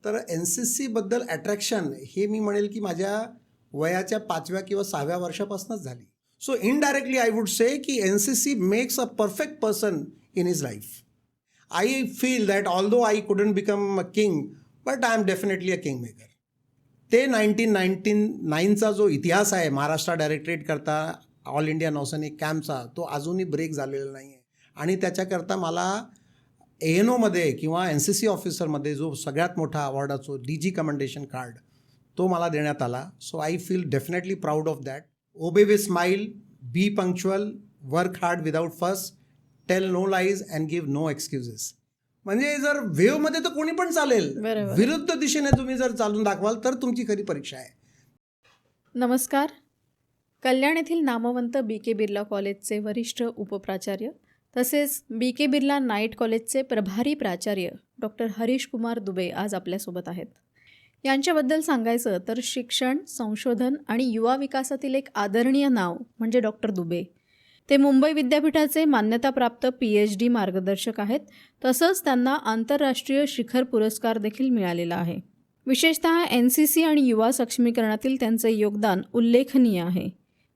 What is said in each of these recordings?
तर NCCबद्दल अट्रॅक्शन हे मी म्हणेल की माझ्या वयाच्या 5व्या किंवा 6व्या वर्षापासूनच झाली. So indirectly I would say की NCC makes a perfect person in his life. I feel that although I couldn't become a king, but I am definitely a king maker. ते 1999चा जो इतिहास आहे महाराष्ट्र डायरेक्टरेट करता ऑल इंडिया नौसैनिक कॅम्पचा, तो अजूनही break झालेला नाही आहे. आणि त्याच्याकरता मला ANOमध्ये किंवा NCC ऑफिसरमध्ये जो सगळ्यात मोठा अवॉर्ड असतो DG कमेंडेशन कार्ड, तो मला देण्यात आला. So I feel definitely proud of that. Obey with smile, be punctual, work hard without fuss, tell no lies and give no excuses. म्हणजे जर वेव्हमध्ये तर कोणी पण चालेल, विरुद्ध दिशेने तुम्ही जर चालून दाखवाल तर तुमची खरी परीक्षा आहे. नमस्कार. कल्याण येथील नामवंत BK बिर्ला कॉलेजचे वरिष्ठ उपप्राचार्य तसेच BK बिर्ला नाईट कॉलेजचे प्रभारी प्राचार्य डॉक्टर हरीश कुमार दुबे आज आपल्यासोबत आहेत. यांच्याबद्दल सांगायचं तर शिक्षण, संशोधन आणि युवा विकासातील एक आदरणीय नाव म्हणजे डॉक्टर दुबे. ते मुंबई विद्यापीठाचे मान्यताप्राप्त PhD मार्गदर्शक आहेत. तसंच त्यांना आंतरराष्ट्रीय शिखर पुरस्कार देखील मिळालेला आहे. विशेषतः NCC आणि युवा सक्षमीकरणातील त्यांचे योगदान उल्लेखनीय आहे.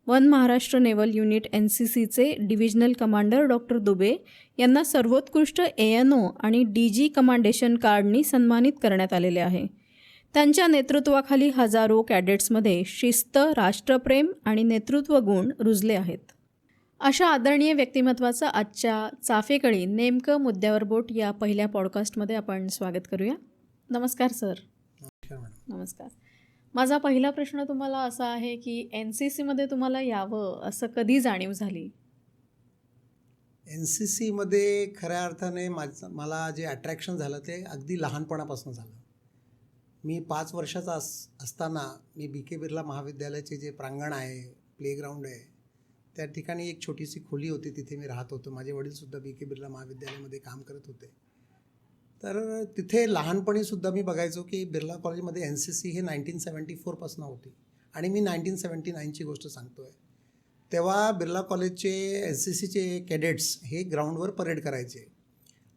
वन महाराष्ट्र नेव्हल युनिट NCCचे डिव्हिजनल कमांडर डॉक्टर दुबे यांना सर्वोत्कृष्ट ANO आणि DG कमांडेशन कार्डनी सन्मानित करण्यात आलेले आहे. त्यांच्या नेतृत्वाखाली हजारो कॅडेट्समध्ये शिस्त, राष्ट्रप्रेम आणि नेतृत्व गुण रुजले आहेत. अशा आदरणीय व्यक्तिमत्वाचं आजच्या चाफेकळी नेमकं मुद्द्यावर बोट या पहिल्या पॉडकास्टमध्ये आपण स्वागत करूया. नमस्कार सर. नमस्कार. माझा पहिला प्रश्न तुम्हाला असा आहे की NCCमध्ये तुम्हाला यावं असं कधी जाणीव झाली? NCCमध्ये खऱ्या अर्थाने मला जे अट्रॅक्शन झालं ते अगदी लहानपणापासून झालं. मी 5 वर्षाचा असताना मी BK बिर्ला महाविद्यालयाचे जे प्रांगण आहे, प्लेग्राऊंड आहे, त्या ठिकाणी एक छोटीशी खोली होती, तिथे मी राहत होतो. माझे वडीलसुद्धा BK बिर्ला महाविद्यालयामध्ये काम करत होते. तर तिथे लहानपणीसुद्धा मी बघायचो की बिर्ला कॉलेजमध्ये NCC हे 1974 पासून होती आणि मी 1979ची गोष्ट सांगतो आहे. तेव्हा बिर्ला कॉलेजचे NCCचे कॅडेट्स हे ग्राउंडवर परेड करायचे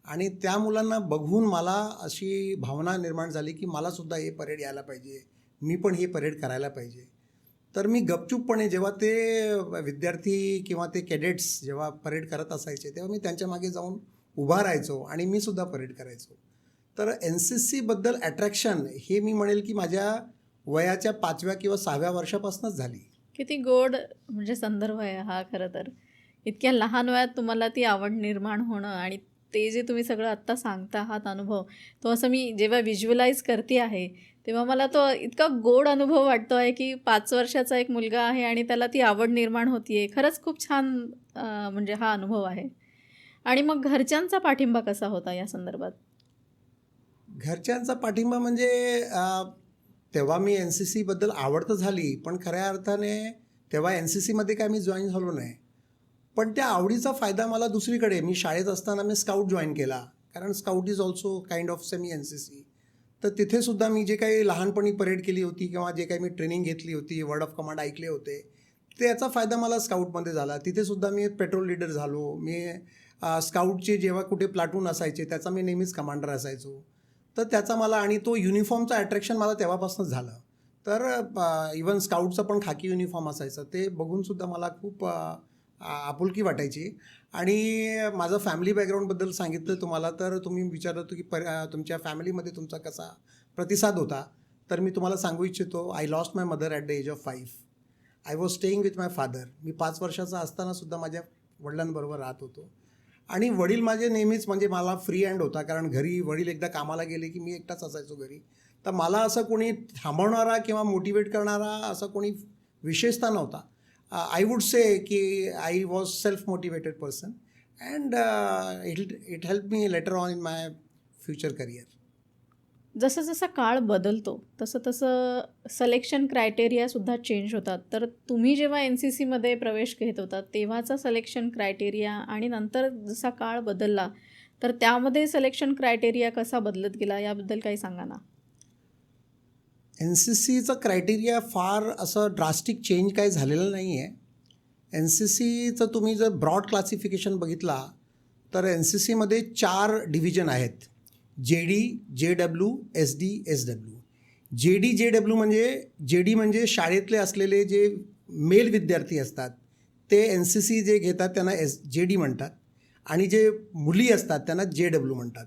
आणि त्या मुलांना बघून मला अशी भावना निर्माण झाली की मलासुद्धा हे परेड यायला पाहिजे, मी पण हे परेड करायला पाहिजे. तर मी गपचूपपणे जेव्हा ते विद्यार्थी किंवा ते कॅडेट्स जेव्हा परेड करत असायचे तेव्हा मी त्यांच्या मागे जाऊन उभा राहायचो आणि मी सुद्धा परेड करायचो. तर NCCबद्दल अट्रॅक्शन हे मी म्हणेल की माझ्या वयाच्या 5व्या किंवा 6व्या वर्षापासूनच झाली. किती गोड म्हणजे संदर्भ आहे हा. खरं तर इतक्या लहान वयात तुम्हाला ती आवड निर्माण होणं आणि ते जे तुम्ही सगळं आत्ता सांगता आहात अनुभव, तो असं मी जेव्हा व्हिज्युअलाइज करते आहे तेव्हा मला तो इतका गोड अनुभव वाटतो आहे की 5 वर्षाचा एक मुलगा आहे आणि त्याला ती आवड निर्माण होती आहे. खरंच खूप छान म्हणजे हा अनुभव आहे. आणि मग घरच्यांचा पाठिंबा कसा होता या संदर्भात? घरच्यांचा पाठिंबा म्हणजे तेव्हा मी NCCबद्दल आवड तर झाली, पण खऱ्या अर्थाने तेव्हा NCCमध्ये काय मी जॉईन झालो नाही. पण त्या आवडीचा फायदा मला दुसरीकडे, मी शाळेत असताना मी स्काउट जॉईन केला, कारण scout is also kind of semi NCC. तर तिथेसुद्धा मी जे काही लहानपणी परेड केली होती किंवा जे काही मी ट्रेनिंग घेतली होती, वर्ड ऑफ कमांड ऐकले होते, त्याचा फायदा मला स्काउटमध्ये झाला. तिथेसुद्धा मी पेट्रोल लीडर झालो. मी स्काउटचे जेव्हा कुठे प्लाटून असायचे त्याचा मी नेहमीच कमांडर असायचो. तर त्याचा मला आणि तो युनिफॉर्मचा अट्रॅक्शन मला तेव्हापासूनच झालं. तर इवन स्काउटचा पण खाकी युनिफॉर्म असायचं, ते बघूनसुद्धा मला खूप आपुलकी वाटायची. आणि माझं फॅमिली बॅकग्राऊंडबद्दल सांगितलं तुम्हाला तर तुम्ही विचारलं होतं की तुमच्या फॅमिलीमध्ये तुमचा कसा प्रतिसाद होता. तर मी तुम्हाला सांगू इच्छितो, I lost my mother at the age of 5. I was staying with my father. मी 5 वर्षाचा असतानासुद्धा माझ्या वडिलांबरोबर राहत होतो आणि वडील माझे नेहमीच म्हणजे मला फ्री हँड होता, कारण घरी वडील एकदा कामाला गेले की मी एकटाच असायचो घरी. तर मला असं कोणी थांबवणारा किंवा मोटिवेट करणारा असं कोणी विशेषता नव्हता. आय वुड से की I was self motivated person and it help me later on in my future career. जसं जसा काळ बदलतो तसं तसं सिलेक्शन क्रायटेरियासुद्धा चेंज होतात. तर तुम्ही जेव्हा NCCमध्ये प्रवेश घेत होतात तेव्हाचा सिलेक्शन क्रायटेरिया आणि नंतर जसा काळ बदलला तर त्यामध्ये सिलेक्शन क्रायटेरिया कसा बदलत गेला याबद्दल काही सांगा ना. NCCचं क्रायटेरिया फार असं ड्रास्टिक चेंज काही झालेलं नाही आहे. NCCचं तुम्ही जर ब्रॉड क्लासिफिकेशन बघितला तर NCCमध्ये 4 डिव्हिजन आहेत. JD, JW, SD, SW. JD म्हणजे शाळेतले असलेले जे मेल विद्यार्थी असतात ते NCC जे घेतात त्यांना JD म्हणतात आणि जे मुली असतात त्यांना JW म्हणतात.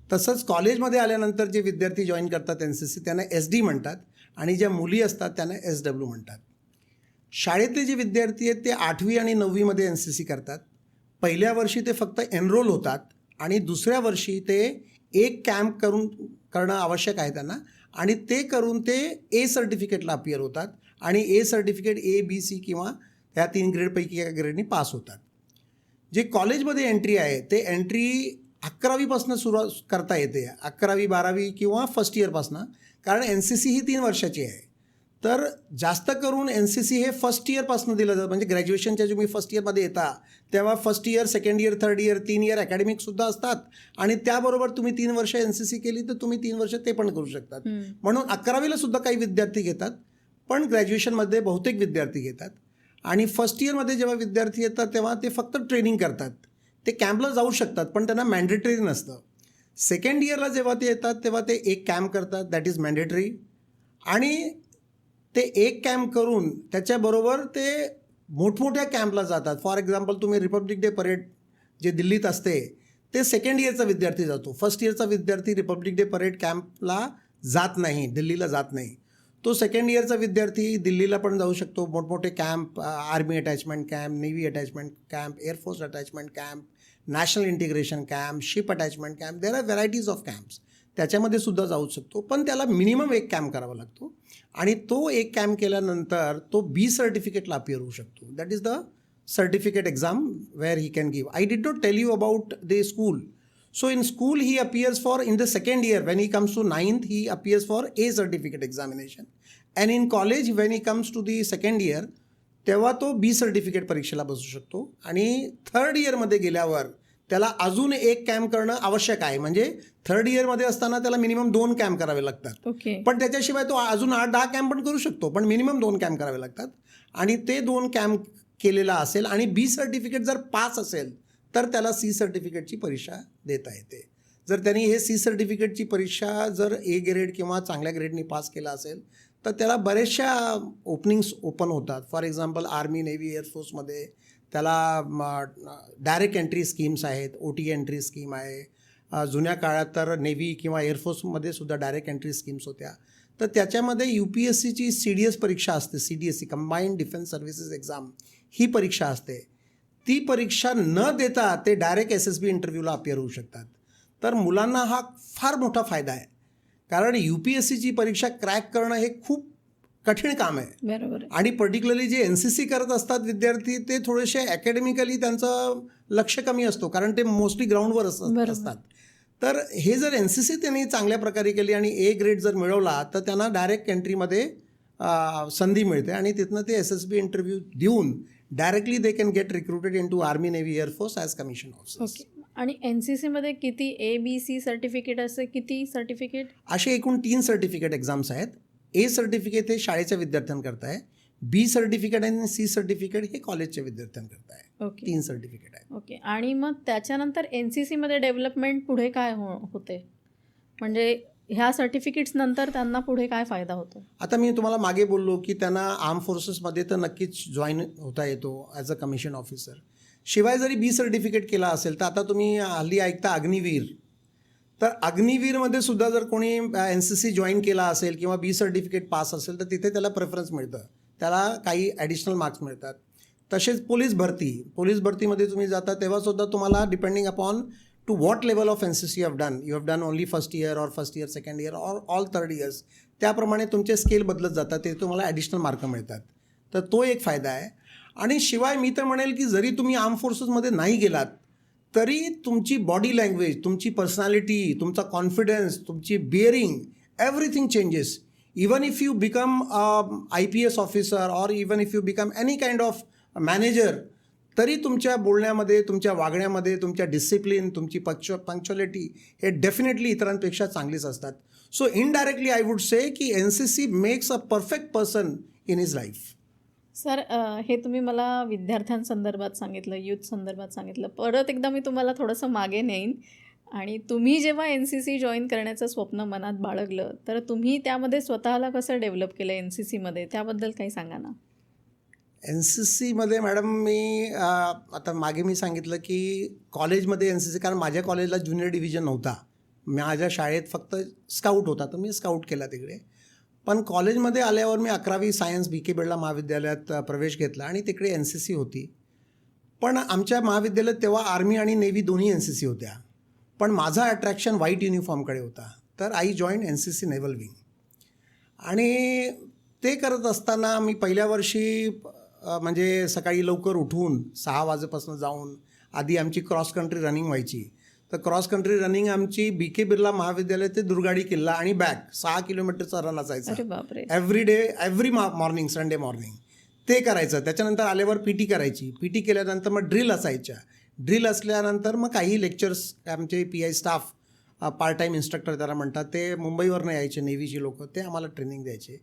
तसंच कॉलेजमध्ये आल्यानंतर जे विद्यार्थी जॉईन करतात NCC त्यांना SD म्हणतात आणि ज्या मुली असतात त्यांना SW म्हणतात. शाळेतले जे विद्यार्थी आहेत ते 8वी आणि 9वीमध्ये NCC करतात. पहिल्या वर्षी ते फक्त एनरोल होतात आणि दुसऱ्या वर्षी ते एक कॅम्प करणं आवश्यक आहे त्यांना आणि ते करून ते A सर्टिफिकेटला अपियर होतात आणि A certificate A, B, C किंवा ह्या 3 ग्रेडपैकी एका ग्रेडनी पास होतात. जे कॉलेजमध्ये एंट्री आहे ते एंट्री 11वीपासून सुरू करता येते. 11वी 12वी किंवा फर्स्ट इयरपासून, कारण NCC ही 3 वर्षाची आहे. तर जास्त करून NCC हे फर्स्ट इयरपासून दिलं जातं. म्हणजे ग्रॅज्युएशनच्या जे तुम्ही फर्स्ट इयरमध्ये येता तेव्हा first year, second year, third year, 3 year अकॅडमिकसुद्धा असतात आणि त्याबरोबर तुम्ही 3 वर्ष NCC केली तर तुम्ही 3 वर्ष ते पण करू शकतात. म्हणून 11वीला सुद्धा काही विद्यार्थी घेतात, पण ग्रॅज्युएशनमध्ये बहुतेक विद्यार्थी घेतात. आणि फर्स्ट इयरमध्ये जेव्हा विद्यार्थी येतात तेव्हा ते फक्त ट्रेनिंग करतात. ते कॅम्पला जाऊ शकतात पण त्यांना मॅन्डेटरी नसतं. सेकंड इयरला जेव्हा ते येतात तेव्हा ते एक कॅम्प करतात, दॅट इज मॅन्डेटरी. आणि ते एक कॅम्प करून त्याच्याबरोबर ते मोठमोठ्या कॅम्पला जातात. फॉर एक्झाम्पल तुम्ही रिपब्लिक डे परेड जे दिल्लीत असते ते सेकंड इयरचा विद्यार्थी जातो. फर्स्ट इयरचा विद्यार्थी रिपब्लिक डे परेड कॅम्पला जात नाही, दिल्लीला जात नाही. तो सेकंड इयरचा विद्यार्थी दिल्लीला पण जाऊ शकतो. मोठमोठे camp, army attachment camp, navy attachment camp, air force attachment camp, national integration camp, ship attachment camp, there are varieties of camps. त्याच्यामध्ये सुद्धा जाऊ शकतो, पण त्याला मिनिमम एक कॅम्प करावा लागतो आणि तो एक कॅम्प केल्यानंतर तो B सर्टिफिकेटला अपियर होऊ शकतो. That is the certificate exam where he can give. I did not tell you about the school. So in school he appears for, in the second year when he comes to 9th he appears for A certificate examination, and in college when he comes to the second year तेव्हा तो B certificate परीक्षेला बसू शकतो. आणि third इयरमध्ये गेल्यावर त्याला अजून एक कॅम्प करणं आवश्यक आहे. म्हणजे थर्ड इयरमध्ये असताना त्याला मिनिमम 2 कॅम्प करावे लागतात. पण त्याच्याशिवाय तो अजून 8-10 कॅम्प पण करू शकतो, पण मिनिमम 2 कॅम्प करावे लागतात. आणि ते 2 कॅम्प केलेला असेल आणि B सर्टिफिकेट जर पास असेल तर त्याला C सर्टिफिकेटची परीक्षा देता येते. जर त्यांनी हे C सर्टिफिकेटची परीक्षा जर A ग्रेड किंवा चांगल्या ग्रेडनी पास केला असेल तर त्याला बऱ्याचशा ओपनिंग्स ओपन होतात. फॉर एक्झाम्पल आर्मी, नेव्ही, एअरफोर्समध्ये त्याला डायरेक्ट एंट्री स्कीम्स आहेत, OT एंट्री स्कीम आहे. जुन्या काळात तर नेव्ही किंवा एअरफोर्समध्ये सुद्धा डायरेक्ट एंट्री स्कीम्स होत्या. तर त्याच्यामध्ये UPSCची CDS परीक्षा असते, CDSE combined defence services exam, ही परीक्षा असते. ती परीक्षा न देता ते डायरेक्ट SSB इंटरव्ह्यूला अपियर होऊ शकतात. तर मुलांना हा फार मोठा फायदा आहे, कारण UPSCची परीक्षा क्रॅक करणं हे खूप कठीण काम आहे. बरोबर. आणि पर्टिक्युलरली जे NCC करत असतात विद्यार्थी ते थोडेसे अकॅडमिकली त्यांचं लक्ष कमी असतो, कारण ते मोस्टली ग्राउंडवर असतात. तर हे जर NCC त्यांनी चांगल्या प्रकारे केली आणि A ग्रेड जर मिळवला तर त्यांना डायरेक्ट एंट्रीमध्ये संधी मिळते आणि तिथनं ते SSB इंटरव्ह्यू देऊन directly they can get recruited in to army, navy, air force as commission officers. Okay. आणि NCCमध्ये किती A-B-C सर्टिफिकेट असे किती सर्टिफिकेट? असे एकूण 3 सर्टिफिकेट एक्झाम्स आहेत. A सर्टिफिकेट हे शाळेच्या विद्यार्थ्यांकरता आहे, B सर्टिफिकेट आणि C सर्टिफिकेट हे कॉलेजच्या विद्यार्थ्यांकरता आहे. ओके. 3 सर्टिफिकेट आहे. ओके. आणि मग त्याच्यानंतर NCCमध्ये डेव्हलपमेंट पुढे काय होते? म्हणजे ह्या सर्टिफिकेट्स नंतर त्यांना पुढे काय फायदा होतो? आता मी तुम्हाला मागे बोललो की त्यांना आर्म फोर्सेसमध्ये तर नक्कीच जॉईन होता येतो ॲज अ कमिशन ऑफिसर. शिवाय जरी B सर्टिफिकेट केला असेल तर आता तुम्ही हल्ली ऐकता अग्निवीर. तर अग्निवीरमध्ये सुद्धा जर कोणी NCC जॉईन केला असेल किंवा B सर्टिफिकेट पास असेल तर तिथे त्याला प्रेफरन्स मिळतं, त्याला काही ॲडिशनल मार्क्स मिळतात. तसेच पोलीस भरतीमध्ये तुम्ही जाता तेव्हासुद्धा तुम्हाला depending upon two what level of NCC you have done only first year और फर्स्ट इयर, सेकंड इयर और ऑल थर्ड इयर्स, त्याप्रमाणे तुमचे स्केल बदलत जातात, ते तुम्हाला ॲडिशनल मार्क मिळतात. तर तो एक फायदा आहे. आणि शिवाय मी तर म्हणेल की जरी तुम्ही आर्म फोर्सेसमध्ये नाही गेलात तरी तुमची बॉडी लँग्वेज, तुमची पर्सनॅलिटी, तुमचा कॉन्फिडन्स, तुमची bearing, everything changes. Even if you become IPS officer और even if you become any kind of manager, तरी तुमच्या बोलण्यामध्ये, तुमच्या वागण्यामध्ये, तुमच्या डिसिप्लिन, तुमची पंक्च्युअलिटी हे डेफिनेटली इतरांपेक्षा चांगलीच असतात. So indirectly I would say की NCC makes a perfect person in his life. Sir, हे तुम्ही मला विद्यार्थ्यांसंदर्भात सांगितलं, यूथ संदर्भात सांगितलं. परत एकदा मी तुम्हाला थोडंसं मागे नेईन. आणि तुम्ही जेव्हा एन सी सी जॉईन करण्याचं स्वप्न मनात बाळगलं तर तुम्ही त्यामध्ये स्वतःला कसं डेव्हलप केलं एन सी सीमध्ये त्याबद्दल काही सांगा ना. एन सी सीमध्ये मॅडम मी आता मागे मी सांगितलं की कॉलेजमध्ये एन सी सी, कारण माझ्या कॉलेजला ज्युनियर डिव्हिजन नव्हता. माझ्या शाळेत फक्त स्काउट होता, तर मी स्काउट केला तिकडे. पण कॉलेजमध्ये आल्यावर मी 11वी सायन्स बी के बिर्ला महाविद्यालयात प्रवेश घेतला आणि तिकडे एन सी सी होती. पण आमच्या महाविद्यालयात तेव्हा आर्मी आणि नेव्ही दोन्ही एन सी सी होत्या. पण माझं अट्रॅक्शन व्हाईट युनिफॉर्मकडे होता, तर I join N C C naval wing. आणि ते करत असताना मी पहिल्या वर्षी म्हणजे सकाळी लवकर उठून 6 वाजेपासून जाऊन आधी आमची क्रॉस कंट्री रनिंग व्हायची. तर क्रॉस कंट्री रनिंग आमची बी के बिर्ला महाविद्यालय ते दुर्गाडी किल्ला आणि बॅक 6 किलोमीटरचा रन असायचा अरे बापरे. एव्हरी मॉर्निंग, संडे मॉर्निंग ते करायचं. त्याच्यानंतर आल्यावर पी टी करायची. पी टी केल्यानंतर मग ड्रिल असायच्या. ड्रिल असल्यानंतर मग काही लेक्चर्स आमचे P I staff, part time instructor त्याला म्हणतात, ते मुंबईवरनं यायचे नेव्हीची लोक, ते आम्हाला ट्रेनिंग द्यायचे.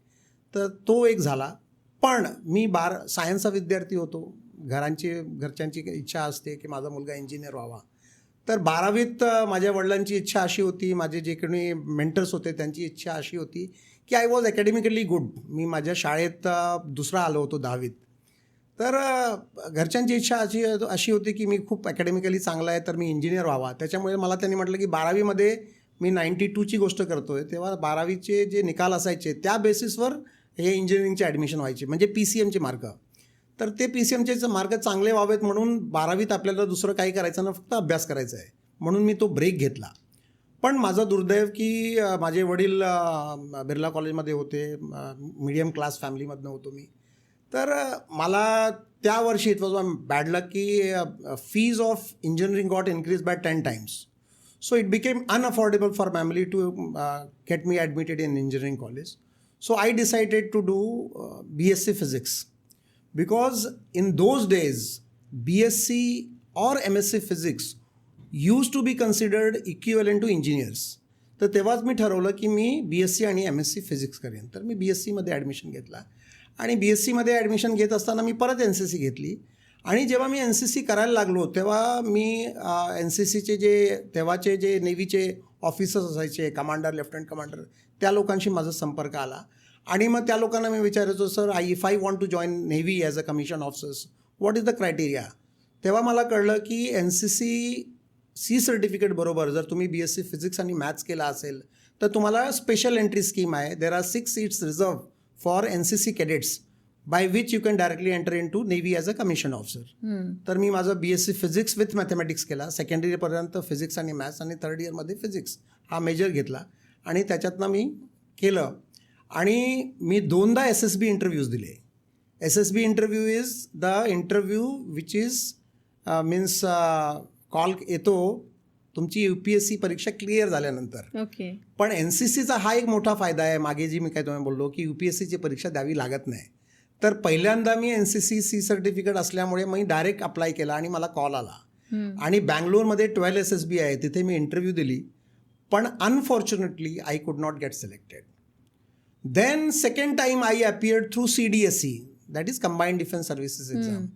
तर तो एक झाला. पण मी सायन्सचा विद्यार्थी होतो. घरच्यांची इच्छा असते की माझा मुलगा इंजिनियर व्हावा. तर 12वीत माझ्या वडिलांची इच्छा अशी होती, माझे जे कोणी मेंटर्स होते त्यांची इच्छा अशी होती की आय वॉज अकॅडमिकली गुड. मी माझ्या शाळेत दुसरा आलो होतो 10वीत. तर घरच्यांची इच्छा अशी होती की मी खूप अकॅडमिकली चांगला आहे, तर मी इंजिनियर व्हावा. त्याच्यामुळे मला त्यांनी म्हटलं की 12वीमध्ये मी 92ची गोष्ट करतो आहे, तेव्हा 12वीचे जे निकाल असायचे त्या बेसिसवर हे इंजिनिअरिंगचे ॲडमिशन व्हायचे, म्हणजे पी सी एमचे मार्क. तर ते पी सी एमचे मार्क चांगले व्हावेत म्हणून 12वीत आपल्याला दुसरं काही करायचं ना, फक्त अभ्यास करायचा आहे, म्हणून मी तो ब्रेक घेतला. पण माझं दुर्दैव की माझे वडील बिर्ला कॉलेजमध्ये होते, मीडियम क्लास फॅमिलीमधनं होतो मी. तर मला त्या वर्षी इट वॉज बॅड लक की fees of engineering got increase by 10 times. So it became unaffordable for family to get me admitted in engineering college. So I decided to do BSc Physics, because in those days BSc or MSc Physics used to be considered equivalent to engineers. तर तेव्हाच मी ठरवलं की मी BSc आणि MSc Physics करेन. तर मी BScमध्ये admission घेतला आणि BScमध्ये admission घेत असताना मी परत NCC घेतली. आणि जेव्हा मी NCC करायला लागलो तेव्हा मी NCCचे तेव्हाचे जे नेव्हीचे ऑफिसर्स असायचे, कमांडर, लेफ्टनंट कमांडर, त्या लोकांशी माझा संपर्क आला. आणि मग त्या लोकांना मी विचारायचो, sir if I want to join navy as a commission officers, what is the criteria. तेव्हा मला कळलं की NCC सर्टिफिकेट बरोबर जर तुम्ही BSc फिजिक्स आणि मॅथ्स केला असेल तर तुम्हाला स्पेशल एंट्री स्कीम आहे. There are 6 seats reserve for NCC cadets by which you can directly enter in to navy as a commission officer. तर मी माझं BSc फिजिक्स विथ मॅथमॅटिक्स केला. सेकंडरीपर्यंत फिजिक्स आणि मॅथ्स आणि थर्ड इयरमध्ये फिजिक्स हा मेजर घेतला आणि त्याच्यातनं मी केलं. आणि मी 2दा SSB इंटरव्ह्यूज दिले. SSB interview is the interview which is means call येतो तुमची UPSC परीक्षा क्लिअर झाल्यानंतर. ओके. पण NCCचा हा एक मोठा फायदा आहे, मागे जी मी काय तुम्हाला बोललो की UPSCची परीक्षा द्यावी लागत नाही. तर पहिल्यांदा मी NCC सर्टिफिकेट असल्यामुळे मी डायरेक्ट अप्लाय केला आणि मला कॉल आला. आणि बँगलोरमध्ये 12 SSB आहे, तिथे मी इंटरव्ह्यू दिली. पण unfortunately I could not get selected. Then second time I appeared through CDSE, that is combined defence services exam.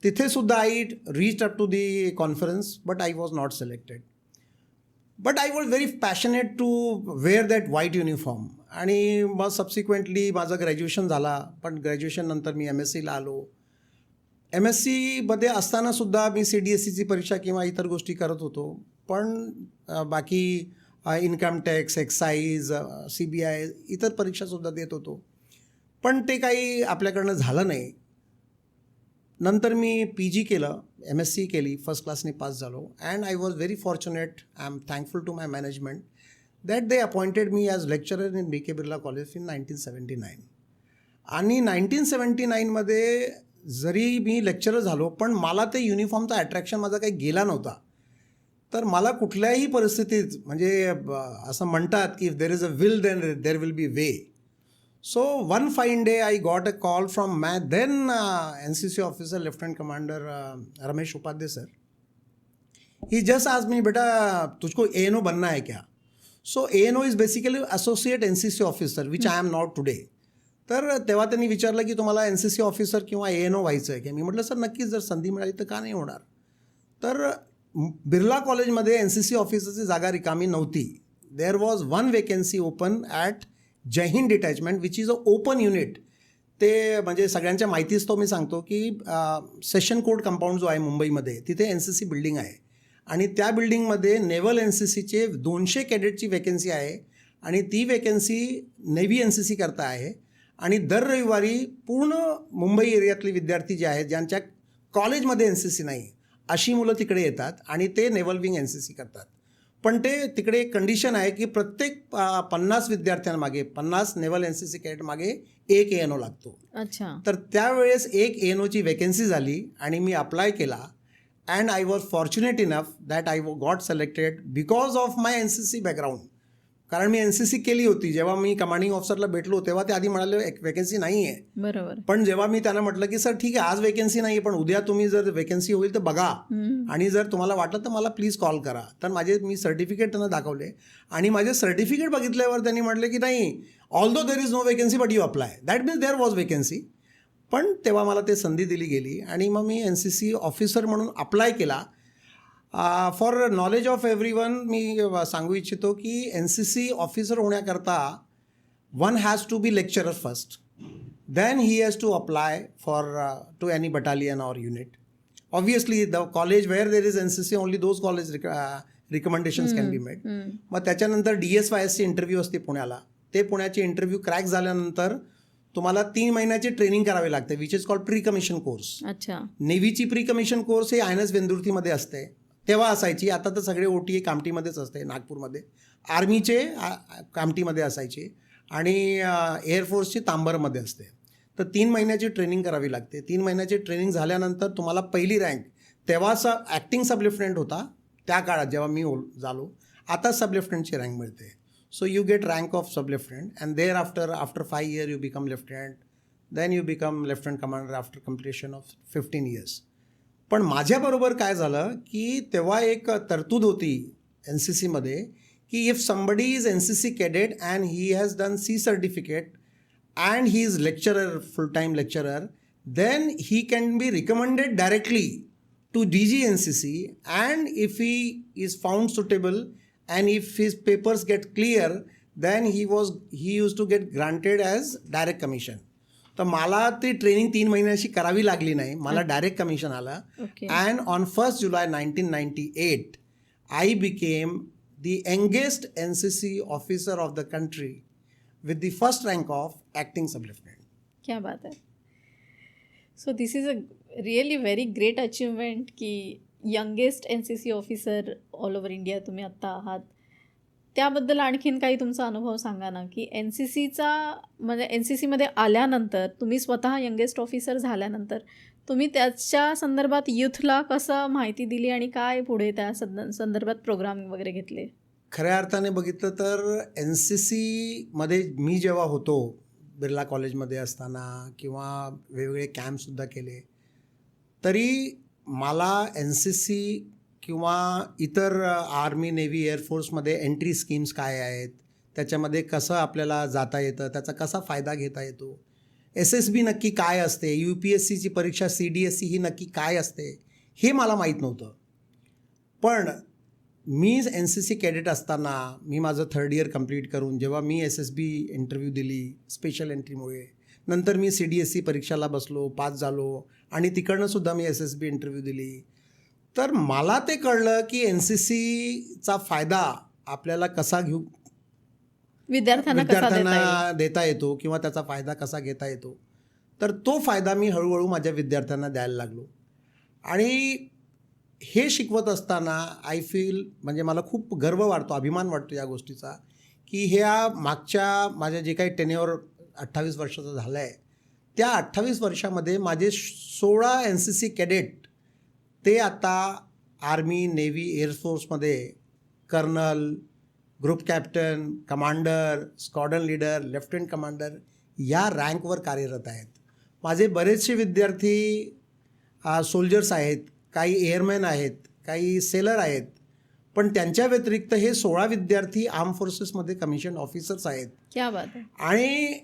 तिथे सुद्धा I reach up to the conference, but I was not selected. But I was very passionate to wear that white uniform. आणि मग subsequently माझं graduation झाला. पण ग्रॅज्युएशननंतर मी MScला आलो. MScमध्ये असतानासुद्धा मी CDSEची परीक्षा किंवा इतर गोष्टी करत होतो. पण बाकी इन्कम टॅक्स, एक्साईज, CBI इतर परीक्षासुद्धा देत होतो. पण ते काही आपल्याकडनं झालं नाही. नंतर मी PG केलं, MSc केली, फर्स्ट क्लासने पास झालो. And I was very fortunate, I am thankful to my management that they appointed me as lecturer in BK Birla college in 1979. आणि 1979मध्ये जरी मी लेक्चरर झालो, पण मला ते युनिफॉर्मचा अट्रॅक्शन माझा काही गेला नव्हता. तर मला कुठल्याही परिस्थितीत म्हणजे असं म्हणतात की if there is a will then there will be way. So one fine day I got a call from my then NCC officer, Lieutenant Commander Ramesh Upadhyay sir. He just asked me, beta तुझको ANO बनना है क्या? So ANO is basically associate NCC officer, which I am not today. तर तेव्हा त्यांनी विचारलं की तुम्हाला NCC ऑफिसर किंवा ANO व्हायचं आहे की. मी म्हटलं सर नक्कीच, जर संधी मिळाली तर का नाही होणार. तर बिर्ला कॉलेजमध्ये एन सी सी ऑफिसरची जागा रिकामी नव्हती. There was one vacancy open at Jai Hind detachment which is a open unit. ते म्हणजे सगळ्यांच्या माहितीच तो मी सांगतो की सेशन कोर्ट कंपाऊंड जो आहे मुंबईमध्ये, तिथे एन सी सी बिल्डिंग आहे आणि त्या बिल्डिंगमध्ये नेव्हल एन सी सीचे 200 कॅडेटची वेकन्सी आहे आणि ती vacancy navy N C C करता आहे. आणि दर रविवारी पूर्ण मुंबई एरियातले विद्यार्थी जे आहेत, ज्यांच्या कॉलेजमध्ये एन सी सी नाही, अशी मुलं तिकडे येतात आणि ते naval wing N C C करतात. पण ते तिकडे एक कंडिशन आहे की प्रत्येक 50 विद्यार्थ्यांमागे 50 naval N C C cadet मागे एक ANO लागतो. अच्छा. तर त्यावेळेस एक ANOची वेकन्सी झाली आणि मी अप्लाय केला and I was fortunate enough that I got selected because of my N C C background. कारण मी एन सी सी केली होती. जेव्हा मी कमांडिंग ऑफिसरला भेटलो तेव्हा ते आधी म्हणाले एक वेकन्सी नाही आहे. बरोबर. पण जेव्हा मी त्यांना म्हटलं की सर ठीक आहे आज वेकन्सी नाही आहे, पण उद्या तुम्ही जर वेकन्सी होईल तर बघा आणि जर तुम्हाला वाटलं तर मला प्लीज कॉल करा. तर मी सर्टिफिकेट त्यांना दाखवले आणि माझे सर्टिफिकेट बघितल्यावर त्यांनी म्हटले की नाही, although there is no vacancy but you apply. That means there was vacancy. पण तेव्हा मला ते संधी दिली गेली आणि मग मी एन सी सी ऑफिसर म्हणून अप्लाय केला. फॉर नॉलेज ऑफ एव्हरीवन मी सांगू इच्छितो की एन सी सी ऑफिसर होण्याकरता one has to be lecturer first, then he has to apply for to any battalion और unit. Obviously the college where there is N C C only those college recommendations can be made. मग त्याच्यानंतर DSYSची interview असते पुण्याला. ते पुण्याचे interview crack झाल्यानंतर तुम्हाला 3 महिन्याची ट्रेनिंग करावी लागते which is called pre commission course. अच्छा. नेव्हीची प्री कमिशन कोर्स हे INS वेंदुर्तीमध्ये तेव्हा असायची. आता तर सगळे OTA कामठीमध्येच असते नागपूरमध्ये. आर्मीचे कामठीमध्ये असायचे आणि एअरफोर्सची तांबरमध्ये असते. तर 3 महिन्याची ट्रेनिंग करावी लागते. 3 महिन्याची ट्रेनिंग झाल्यानंतर तुम्हाला पहिली रँक, तेव्हाचा ॲक्टिंग सब लेफ्टनंट होता त्या काळात जेव्हा मी झालो. आता सब लेफ्टनंटची रँक मिळते. So you get rank of sub lieutenant and thereafter 5 years you become lieutenant, then you become lieutenant commander after completion of 15 years. पण माझ्याबरोबर काय झालं की तेव्हा एक तरतूद होती एन सी सीमध्ये की if somebody is N C C cadet and he has done C certificate and he is lecturer, full time lecturer, then he can be recommended directly to DG NCC and if he is found suitable and if his papers get clear then he used to get granted as direct commission. तर मला ती training 3 महिन्याची करावी लागली नाही, मला direct commission आलं. And on 1st July 1998 I became the youngest NCC officer of the country with the first rank of acting sub lieutenant. क्या बात है. So this is a really very great achievement की youngest NCC officer all over India तुम्ही आत्ता आहात. त्याबद्दल आणखीन काही तुमचा अनुभव सांगा ना, की NCCचा म्हणजे NCCमध्ये आल्यानंतर तुम्ही स्वतः यंगेस्ट ऑफिसर झाल्यानंतर तुम्ही त्याच्या संदर्भात यूथला कसं माहिती दिली आणि काय पुढे त्या संदर्भात प्रोग्राम वगैरे घेतले? खऱ्या अर्थाने बघितलं तर NCC मध्ये मी जेव्हा होतो बिर्ला कॉलेजमध्ये असताना किंवा वेगवेगळे कॅम्पसुद्धा केले, तरी मला NCC किंवा इतर आर्मी, नेव्ही, एअरफोर्समध्ये एंट्री स्कीम्स काय आहेत, त्याच्यामध्ये कसं आपल्याला जाता येतं, त्याचा कसा फायदा घेता येतो, SSB नक्की काय असते, UPSCची परीक्षा CDSC ही नक्की काय असते, हे मला माहीत नव्हतं. पण मी NCC कॅडेट असताना मी माझं 3rd year कंप्लीट करून जेव्हा मी SSB इंटरव्ह्यू दिली स्पेशल एंट्रीमुळे, नंतर मी CDSC परीक्षाला बसलो, पास झालो आणि तिकडनंसुद्धा मी SSB इंटरव्ह्यू दिली. तर मला ते कळलं की NCCचा फायदा आपल्याला कसा विद्यार्थ्यांना देता येतो किंवा त्याचा फायदा कसा घेता येतो. तर तो फायदा मी हळूहळू माझ्या विद्यार्थ्यांना द्यायला लागलो. आणि हे शिकवत असताना आय फील म्हणजे मला खूप गर्व वाटतो, अभिमान वाटतो या गोष्टीचा की ह्या मागच्या माझ्या जे काही टेन्युअर 28 वर्षाचं झालं आहे, त्या 28 वर्षामध्ये माझे 16 NCC कॅडेट ते आता आर्मी, नेव्ही, एअरफोर्समध्ये colonel, group captain, commander, squadron leader, lieutenant commander या रँकवर कार्यरत आहेत. माझे बरेचसे विद्यार्थी सोल्जर्स आहेत, काही एअरमॅन आहेत, काही सेलर आहेत. पण त्यांच्या व्यतिरिक्त हे 16 विद्यार्थी आर्म फोर्सेसमध्ये कमिशन ऑफिसर्स आहेत. क्या बात आहे. आणि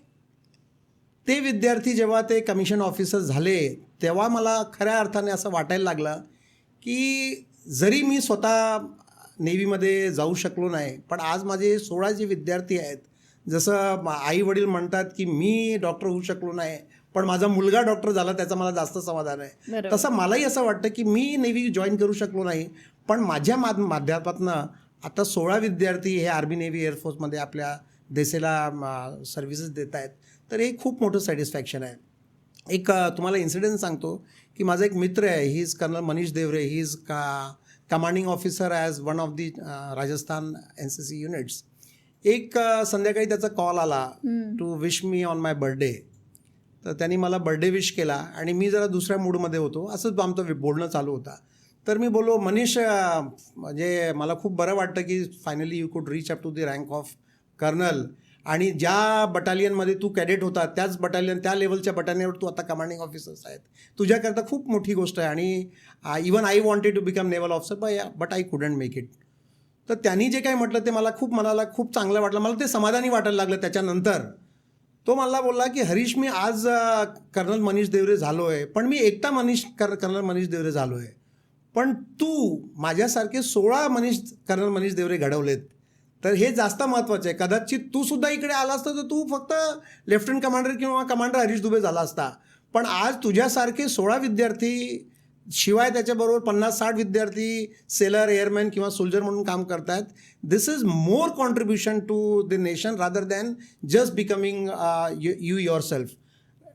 ते विद्यार्थी जेव्हा ते कमिशन ऑफिसर झाले तेव्हा मला खऱ्या अर्थाने असं वाटायला लागलं की जरी मी स्वतः नेव्हीमध्ये जाऊ शकलो नाही, पण आज माझे 16 जे विद्यार्थी आहेत, जसं आई वडील म्हणतात की मी डॉक्टर होऊ शकलो नाही, पण माझा मुलगा डॉक्टर झाला त्याचं मला जास्त समाधान आहे. बरोबर. तसं मलाही असं वाटतं की मी नेव्ही जॉईन करू शकलो नाही, पण माझ्या माध्यमातनं आता 16 विद्यार्थी हे आर्मी नेव्ही एअरफोर्समध्ये आपल्या देशाला सर्व्हिसेस देत आहेत. तर हे खूप मोठं सॅटिस्फॅक्शन आहे. एक तुम्हाला इन्सिडेंट सांगतो की माझा एक मित्र आहे, he is colonel Manish Deore. He is commanding officer as one of the Rajasthan NCC units. एक संध्याकाळी त्याचा कॉल आला to wish me on my birthday. तर त्यांनी मला बर्थडे विश केला आणि मी जरा दुसऱ्या मूडमध्ये होतो. असंच आमचं बोलणं चालू होता. तर मी बोललो, मनीष, म्हणजे मला खूप बरं वाटतं की finally you could reach up to the rank of colonel, आणि ज्या बटालियनमध्ये तू कॅडेट होता त्याच बटालियन, त्या लेवलच्या बटालियनवर तू आता कमांडिंग ऑफिसर्स आहेत. तुझ्याकरता खूप मोठी गोष्ट आहे. आणि even I wanted to become naval officer but I couldn't make it. तर त्यांनी जे काही म्हटलं ते मला मनाला खूप चांगलं वाटलं. मला ते समाधानी वाटायला लागलं. त्याच्यानंतर तो मला बोलला की हरीश, मी आज कर्नल मनीष देवरे झालो आहे, पण मी एकटा कर्नल मनीष देवरे झालो आहे, पण तू माझ्यासारखे 16 कर्नल मनीष देवरे घडवलेत. तर हे जास्त महत्त्वाचं आहे. कदाचित तू सुद्धा इकडे आला असता तर तू फक्त लेफ्टनंट कमांडर किंवा कमांडर हरीश दुबे झाला असता, पण आज तुझ्यासारखे 16 विद्यार्थी, शिवाय त्याच्याबरोबर 50-60 विद्यार्थी सेलर, एअरमॅन किंवा सोल्जर म्हणून काम करतात. This is more contribution to the nation rather than just becoming you yourself.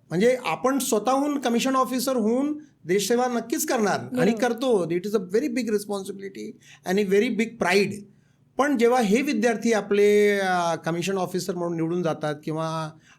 म्हणजे आपण स्वतःहून कमिशन ऑफिसर होऊन देशसेवा नक्कीच करणार आणि करतो. It is a very big responsibility and A very big pride. पण जेव्हा हे विद्यार्थी आपले कमिशन ऑफिसर म्हणून निवडून जातात किंवा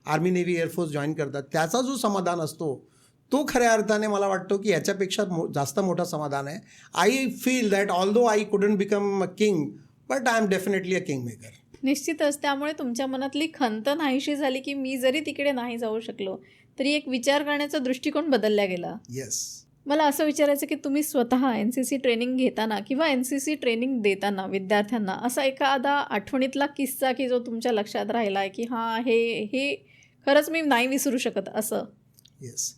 आर्मी नेव्ही एअरफोर्स जॉईन करतात, त्याचा जो समाधान असतो तो खऱ्या अर्थाने मला वाटतो की याच्यापेक्षा जास्त मोठा समाधान आहे. I feel that although I couldn't become a king, but I am definitely a king maker. निश्चितच. त्यामुळे तुमच्या मनातली खंत नाहीशी झाली की मी जरी तिकडे नाही जाऊ शकलो तरी एक विचार करण्याचा दृष्टिकोन बदलला गेला. येस. मला असं विचारायचं की तुम्ही स्वतः NCC ट्रेनिंग घेताना किंवा NCC ट्रेनिंग देताना विद्यार्थ्यांना असा एखादा आठवणीतला किस्सा की जो तुमच्या लक्षात राहिला आहे की हां, हे खरंच मी नाही विसरू शकत असं? येस.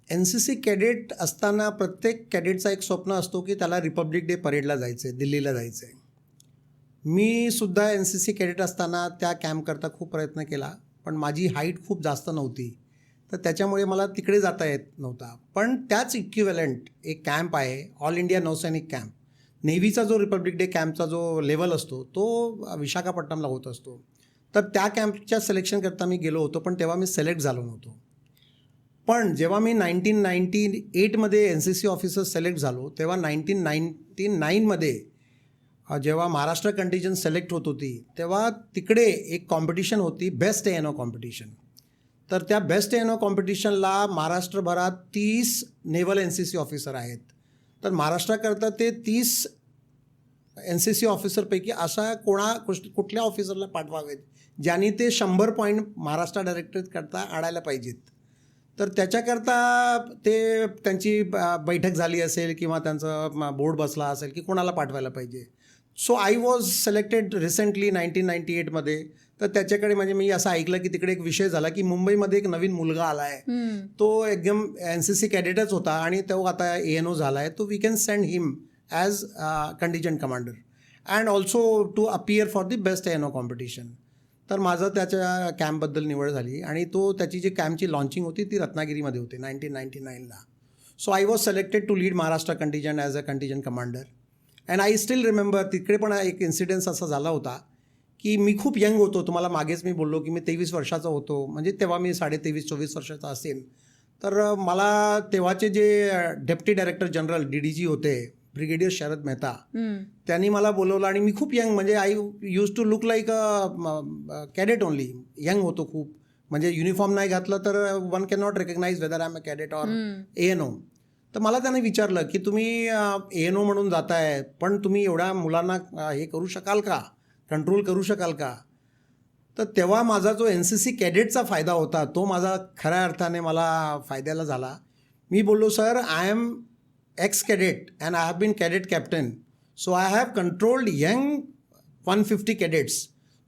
NCC कॅडेट असताना प्रत्येक कॅडेटचा एक स्वप्न असतो की त्याला रिपब्लिक डे परेडला जायचं आहे, दिल्लीला जायचं आहे. मी सुद्धा NCC कॅडेट असताना त्या कॅम्पकरता खूप प्रयत्न केला, पण माझी हाईट खूप जास्त नव्हती, तर त्याच्यामुळे मला तिकडे जाता येत नव्हता. पण त्याच इक्विव्हॅलंट एक कॅम्प आहे, ऑल इंडिया नौसैनिक कॅम्प. नेव्हीचा जो रिपब्लिक डे कॅम्पचा जो लेवल असतो तो विशाखापट्टणमला होत असतो. तर त्या कॅम्पच्या सिलेक्शनकरता मी गेलो होतो, पण तेव्हा मी सिलेक्ट झालो नव्हतो. पण जेव्हा मी 1998मध्ये NCC ऑफिसर सिलेक्ट झालो, तेव्हा 1999मध्ये जेव्हा महाराष्ट्र कंटिजन सिलेक्ट होत होती, तेव्हा तिकडे एक कॉम्पिटिशन होती, बेस्ट ANO कॉम्पिटिशन. तर त्या best ANO कॉम्पिटिशनला महाराष्ट्रभरात 30 naval NCC officer आहेत. तर महाराष्ट्राकरता ते 30 NCC ऑफिसरपैकी अशा कुठल्या ऑफिसरला पाठवावेत ज्यांनी ते 100 पॉईंट महाराष्ट्र डायरेक्टरेटकरता आणायला पाहिजेत. तर त्याच्याकरता त्यांची बैठक झाली असेल किंवा त्यांचा बोर्ड बसला असेल की कोणाला पाठवायला पाहिजे. So I was selected recently 1998मध्ये. तर त्याच्याकडे म्हणजे मी असं ऐकलं की तिकडे एक विषय झाला की मुंबईमध्ये एक नवीन मुलगा आला आहे, तो एकदम NCC कॅडेटच होता आणि तो आता ANO झाला आहे. तो we can send him as contingent commander and also to appear for the best ANO competition. तर माझं त्याच्या कॅम्पबद्दल निवड झाली आणि त्याची जी कॅम्पची लॉन्चिंग होती ती रत्नागिरीमध्ये होती 1999ला. So I was selected to lead Maharashtra contingent as a contingent commander. And I still remember तिकडे पण एक इन्सिडेन्स असा झाला होता की मी खूप यंग होतो. तुम्हाला मागेच मी बोललो की मी 23 वर्षाचा होतो, म्हणजे तेव्हा मी 23-24 वर्षाचा असेल. तर मला तेव्हाचे जे डेप्टी डायरेक्टर जनरल DDG होते, ब्रिगेडियर शरद मेहता, त्यांनी मला बोलवलं आणि मी खूप यंग, म्हणजे I use to look like a cadet only. Young होतो खूप, म्हणजे युनिफॉर्म नाही घातलं तर one can not recognise whether I am a cadet or ANO. तर मला त्याने विचारलं की तुम्ही ANO म्हणून जाताय, पण तुम्ही एवढ्या मुलांना हे करू शकाल का, कंट्रोल करू शकाल का? तर तेव्हा माझा जो NCC कॅडेटचा फायदा होता तो माझा खऱ्या अर्थाने मला फायद्याला झाला. मी बोललो, sir, I am ex cadet and I have been cadet captain, so I have controlled young 150 cadets.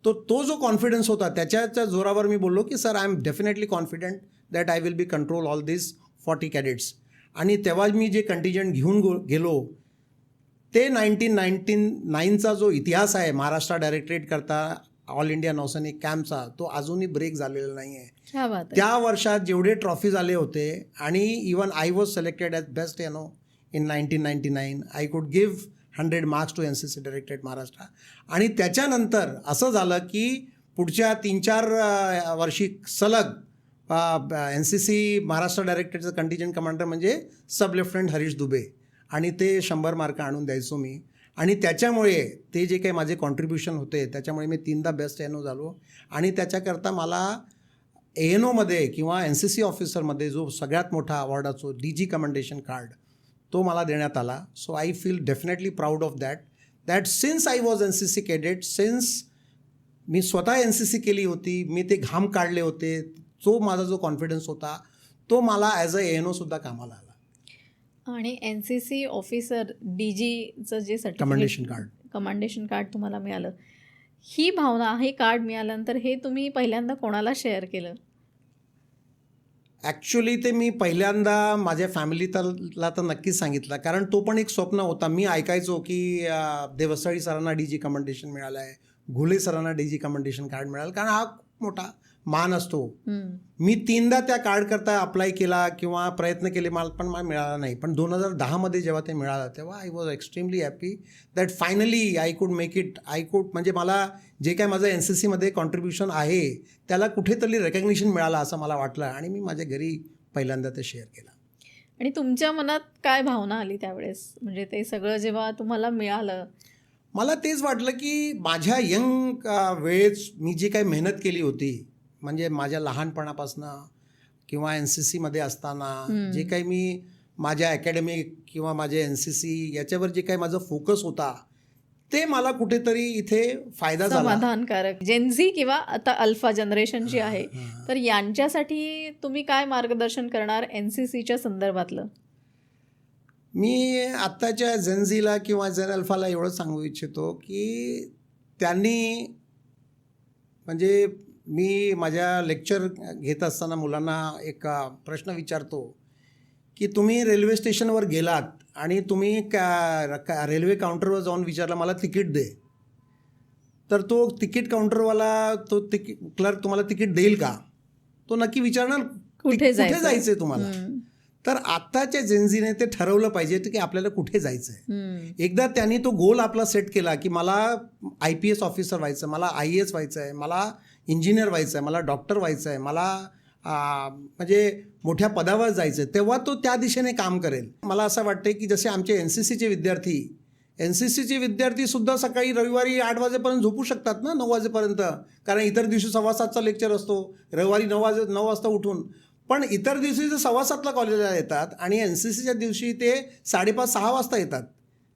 तो जो कॉन्फिडन्स होता त्याच्या जोरावर मी बोललो की sir, I am definitely confident that I will be control all this 40 cadets. आणि तेव्हा मी जे कंटिजंट घेऊन गेलो ते 1999चा जो इतिहास आहे महाराष्ट्र डायरेक्टरेट करता ऑल इंडिया नौसैनिक कॅम्पचा, तो अजूनही ब्रेक झालेला नाही आहे. क्या बात आहे. त्या वर्षात जेवढे ट्रॉफीज आले होते आणि even I was selected as best ANO in 1999. I could give 100 marks to NCC directorate Maharashtra. आणि त्याच्यानंतर असं झालं की पुढच्या 3-4 वर्षी सलग NCC महाराष्ट्र डायरेक्टरेटचं कंटिजेंट कमांडर म्हणजे सब लेफ्टनंट हरीश दुबे, आणि ते 100 मार्क आणून द्यायचो मी. आणि त्याच्यामुळे ते जे काही माझे कॉन्ट्रीब्युशन होते त्याच्यामुळे मी 3दा बेस्ट एनो झालो. आणि त्याच्याकरता मला ANOमध्ये किंवा NCC ऑफिसरमध्ये जो सगळ्यात मोठा अवॉर्ड असतो DG कमेंडेशन कार्ड, तो मला देण्यात आला. So I feel definitely proud of that since I was NCC cadet, since मी स्वतः NCC केली होती, मी ते घाम काढले होते, तो माझा जो कॉन्फिडन्स होता तो मला ॲज अ ANOसुद्धा कामाला आला. आणि NCC ऑफिसर DGचं जे कमेंडेशन कमांडेशन कार्ड तुम्हाला मिळालं, ही भावना, हे कार्ड मिळाल्यानंतर हे तुम्ही पहिल्यांदा कोणाला शेअर केलं? ॲक्च्युली ते मी पहिल्यांदा माझ्या फॅमिलीला तर नक्कीच सांगितलं, कारण तो पण एक स्वप्न होता. मी ऐकायचो की देवस्थळी सरांना DG कमेंडेशन मिळालं आहे, घुले सरांना DG कमेंडेशन कार्ड मिळालं, कारण हा खूप मोठा मान असतो. मी 3दा त्या कार्ड करता अप्लाय केला किंवा प्रयत्न केले, मला मिळाला नाही. पण 2010मध्ये जेव्हा ते मिळालं तेव्हा I was extremely happy that finally I could make it. म्हणजे मला जे काय माझं NCCमध्ये कॉन्ट्रीब्युशन आहे त्याला कुठेतरी रेकग्निशन मिळालं असं मला वाटलं, आणि मी माझ्या घरी पहिल्यांदा ते शेअर केलं. आणि तुमच्या मनात काय भावना आली त्यावेळेस, म्हणजे ते सगळं जेव्हा तुम्हाला मिळालं? मला तेच वाटलं की माझ्या यंग वेळेस मी जी काही मेहनत केली होती, म्हणजे माझ्या लहानपणापासनं किंवा NCCमध्ये असताना जे काही मी माझ्या अकॅडमिक किंवा माझे NCC याच्यावर जे काही माझा फोकस होता ते मला कुठेतरी इथे फायदा झाला. समाधानकारक. जेनझी किंवा आता अल्फा जनरेशन जी आहे, तर यांच्यासाठी तुम्ही काय मार्गदर्शन करणार NCCच्या संदर्भातलं? मी आत्ताच्या जेनझीला किंवा जेन अल्फाला एवढंच सांगू इच्छितो की त्यांनी, म्हणजे मी माझ्या लेक्चर घेत असताना मुलांना एक प्रश्न विचारतो की तुम्ही रेल्वे स्टेशनवर गेलात आणि तुम्ही रेल्वे काउंटरवर जाऊन विचारलं मला तिकीट दे, तर तो तिकीट काउंटरवाला, तो क्लर्क तुम्हाला तिकीट देईल का? तो नक्की विचारणार कुठे जायचं आहे तुम्हाला. तर आत्ताच्या जेनझीने ते ठरवलं पाहिजे की आपल्याला कुठे जायचं आहे. एकदा त्यांनी तो गोल आपला सेट केला की मला IPS ऑफिसर व्हायचं, मला IAS व्हायचं आहे, मला इंजिनियर व्हायचं आहे, मला डॉक्टर व्हायचं आहे, मला म्हणजे मोठ्या पदावर जायचं आहे, तेव्हा तो त्या दिशेने काम करेल. मला असं वाटतं की जसे आमचे NCCचे विद्यार्थीसुद्धा सकाळी रविवारी 8 वाजेपर्यंत झोपू शकतात ना, 9 वाजेपर्यंत, कारण इतर दिवशी 7:15चा लेक्चर असतो, रविवारी 9 वाजता उठून. पण इतर दिवशी ते 7:15ला कॉलेजला येतात आणि NCCच्या दिवशी ते 5:30-6 वाजता येतात.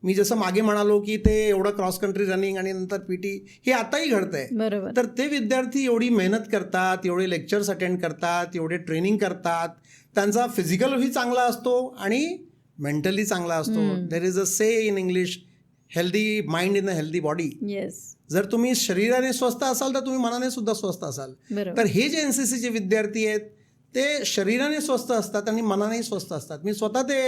मी जसं मागे म्हणालो की ते एवढं क्रॉस कंट्री रनिंग आणि नंतर PT हे आताही घडतंय. बरोबर. तर ते विद्यार्थी एवढी मेहनत करतात, एवढे लेक्चर्स अटेंड करतात, एवढे ट्रेनिंग करतात, त्यांचा फिजिकलही चांगला असतो आणि मेंटली चांगला असतो. देर is a say in English, healthy mind in a healthy body. Yes. जर तुम्ही शरीराने स्वस्थ असाल तर तुम्ही मनाने सुद्धा स्वस्थ असाल. तर हे जे NCCचे विद्यार्थी आहेत ते शरीराने स्वस्थ असतात आणि मनानेही स्वस्थ असतात. मी स्वतः ते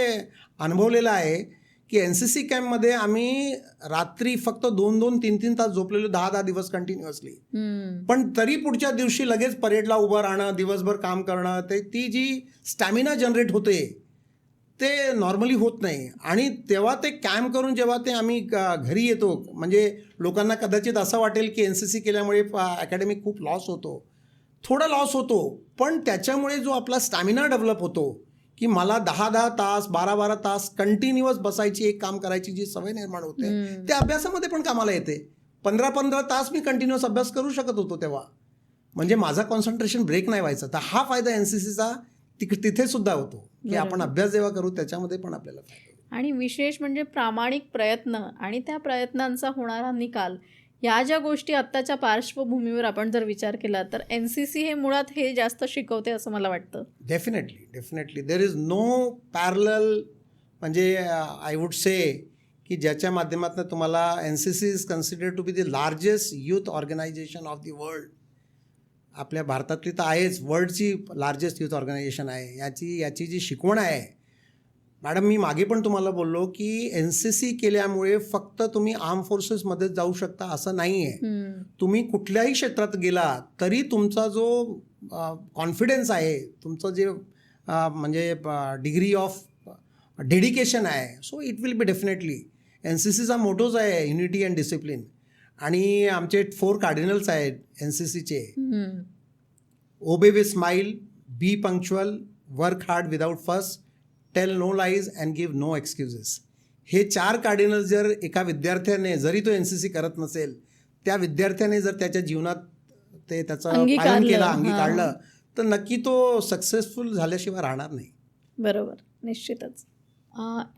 अनुभवलेलं आहे की NCC कॅम्पमध्ये आम्ही रात्री फक्त 2-2, 3-3 तास झोपलेलो, 10-10 दिवस कंटिन्युअसली. पण तरी पुढच्या दिवशी लगेच परेडला उभं राहणं, दिवसभर काम करणं, ती जी स्टॅमिना जनरेट होते ते नॉर्मली होत नाही. आणि तेव्हा ते कॅम्प करून जेव्हा ते आम्ही घरी येतो, म्हणजे लोकांना कदाचित असं वाटेल की NCC केल्यामुळे अकॅडमिक खूप लॉस होतो, थोडा लॉस होतो, पण त्याच्यामुळे जो आपला स्टॅमिना डेव्हलप होतो की मला 10-10 तास, 12-12 तास कंटिन्युअस बसायची, एक काम करायची जी सवय निर्माण होते, ते अभ्यासामध्ये पण कामाला येते. 15-15 तास मी कंटिन्युअस अभ्यास करू शकत होतो तेव्हा, म्हणजे माझा कॉन्सन्ट्रेशन ब्रेक नाही व्हायचा. तर हा फायदा NCCचा तिथे सुद्धा होतो की आपण अभ्यास जेव्हा करू त्याच्यामध्ये पण आपल्याला फायदा. आणि विशेष म्हणजे प्रामाणिक प्रयत्न आणि त्या प्रयत्नांचा होणारा निकाल, या ज्या गोष्टी आत्ताच्या पार्श्वभूमीवर आपण जर विचार केला तर NCC हे मुळात हे जास्त शिकवते असं मला वाटतं. Definitely there is no parallel, म्हणजे आय वुड से की ज्याच्या माध्यमातून तुम्हाला NCC is considered to be the largest youth organisation of the world. आपल्या भारतातली तर आहेच, वर्ल्डची लार्जेस्ट यूथ ऑर्गनायझेशन आहे. याची जी शिकवण आहे मॅडम मी मागे पण तुम्हाला बोललो की NCC केल्यामुळे फक्त तुम्ही आर्म फोर्सेसमध्ये जाऊ शकता असं नाही आहे. तुम्ही कुठल्याही क्षेत्रात गेला तरी तुमचा जो कॉन्फिडन्स आहे, तुमचं जे म्हणजे डिग्री ऑफ डेडिकेशन आहे, so it will be definitely. NCCचा मोटोच आहे युनिटी अँड डिसिप्लिन. आणि आमचे 4 कार्डिनल्स आहेत NCCचे. Obey with smile, be punctual, work hard without fuss, tell no lies and give no excuses. हे 4 कार्डिनल्स जर एका विद्यार्थ्याने, जरी तो NCC करत नसेल, त्या विद्यार्थ्याने जर त्याच्या जीवनात ते त्याचं पालन केलं, अंगी काढलं, तर नक्की तो सक्सेसफुल झाल्याशिवाय राहणार नाही. बरोबर, निश्चितच.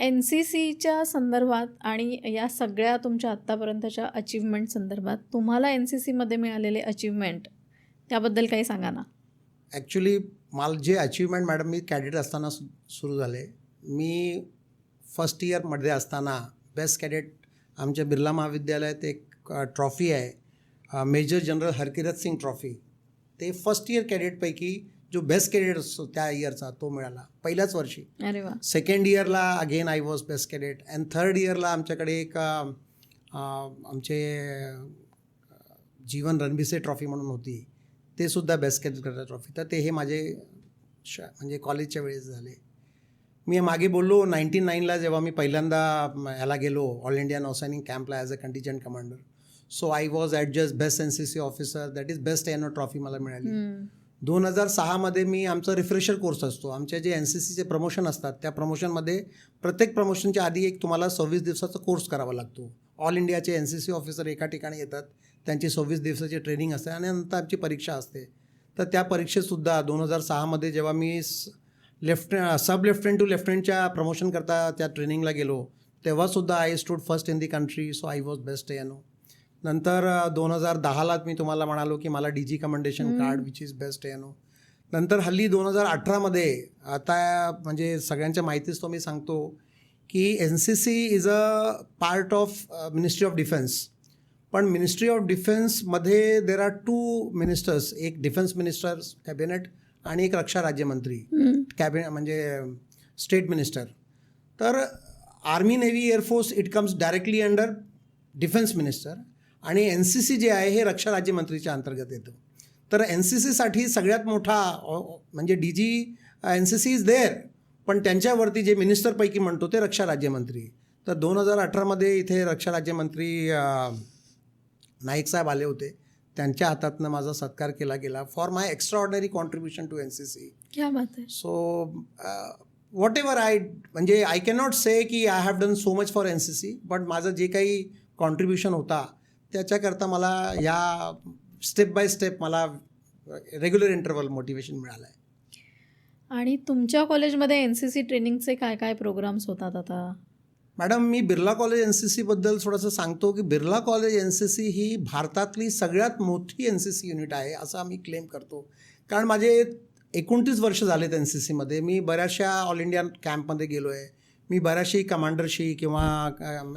NCCच्या संदर्भात आणि या सगळ्या तुमच्या आत्तापर्यंतच्या अचीवमेंट संदर्भात तुम्हाला NCCमध्ये मिळालेले अचीवमेंट त्याबद्दल काही सांगा ना. ॲक्च्युली मला जे अचीवमेंट मॅडम मी कॅडेट असताना सुरू झाले. मी फर्स्ट इयरमध्ये असताना बेस्ट कॅडेट आमच्या बिर्ला महाविद्यालयात एक ट्रॉफी आहे, major general Harkirat Singh trophy. ते फर्स्ट इयर कॅडेटपैकी जो बेस्ट कॅडेट असतो त्या इयरचा तो मिळाला पहिल्याच वर्षी. अरे वा. सेकंड इयरला again I was best cadet. And third इयरला आमच्याकडे एक आमचे जीवन रणभिसे ट्रॉफी म्हणून होती, ते सुद्धा बेस्ट कॅडेट ट्रॉफी. तर ते हे माझे म्हणजे कॉलेजच्या वेळेस झाले. मी मागे बोललो 99ला जेव्हा मी पहिल्यांदा ह्याला गेलो ऑल इंडिया नौसैनिक कॅम्पला as a contingent commander, so I was adjudged best NCC officer, that is best ANO trophy मला मिळाली. 2006मध्ये मी आमचा रिफ्रेशर कोर्स असतो, आमचे जे NCCचे प्रमोशन असतात त्या प्रमोशनमध्ये प्रत्येक प्रमोशनच्या आधी एक तुम्हाला 26 दिवसाचा कोर्स करावा लागतो. ऑल इंडियाचे NCC ऑफिसर एका ठिकाणी येतात, त्यांची 26 दिवसाची ट्रेनिंग असते आणि नंतर आमची परीक्षा असते. तर त्या परीक्षेतसुद्धा 2006मध्ये जेव्हा मी सब लेफ्टनंट टू लेफ्टनंटच्या प्रमोशन करता त्या ट्रेनिंगला गेलो, तेव्हासुद्धा I stood first in the country, so I was best ANO. नंतर 2010ला मी तुम्हाला म्हणालो की मला DG commendation card which is best ANO. नंतर हल्ली 2018मध्ये आता म्हणजे सगळ्यांच्या माहितीच तो मी सांगतो की NCC is a part of ministry of defence. पण मिनिस्ट्री ऑफ डिफेन्समध्ये देर आर 2 मिनिस्टर्स, एक डिफेन्स मिनिस्टर कॅबिनेट आणि एक रक्षा राज्यमंत्री कॅबिनेट म्हणजे स्टेट मिनिस्टर. तर army navy air force it comes directly under defence minister आणि NCC जे आहे हे रक्षा राज्यमंत्रीच्या अंतर्गत येतं. तर NCCसाठी सगळ्यात मोठा म्हणजे DG NCC इज देअर, पण त्यांच्यावरती जे मिनिस्टरपैकी म्हणतो ते रक्षा राज्यमंत्री. तर 2018मध्ये इथे रक्षा राज्यमंत्री नाईक साहेब आले होते, त्यांच्या हातातनं माझा सत्कार केला गेला for my extraordinary contribution to NCC. क्या बात आहे. सो वॉट एव्हर म्हणजे आय कॅन नॉट से की I have done so much for NCC, but माझं जे काही कॉन्ट्रीब्युशन होता त्याच्याकरता मला या स्टेप बाय स्टेप मला रेग्युलर इंटरवल मोटिवेशन मिळालं आहे. आणि तुमच्या कॉलेजमध्ये NCC ट्रेनिंगचे काय काय प्रोग्राम्स होतात आता? मॅडम मी बिर्ला कॉलेज NCCबद्दल थोडंसं सांगतो की बिर्ला कॉलेज NCC ही भारतातली सगळ्यात मोठी NCC युनिट आहे असं आम्ही क्लेम करतो. कारण माझे 29 वर्ष झालेत NCCमध्ये. मी बऱ्याचशा ऑल इंडिया कॅम्पमध्ये गेलो आहे. मी बऱ्याचशी कमांडरशी किंवा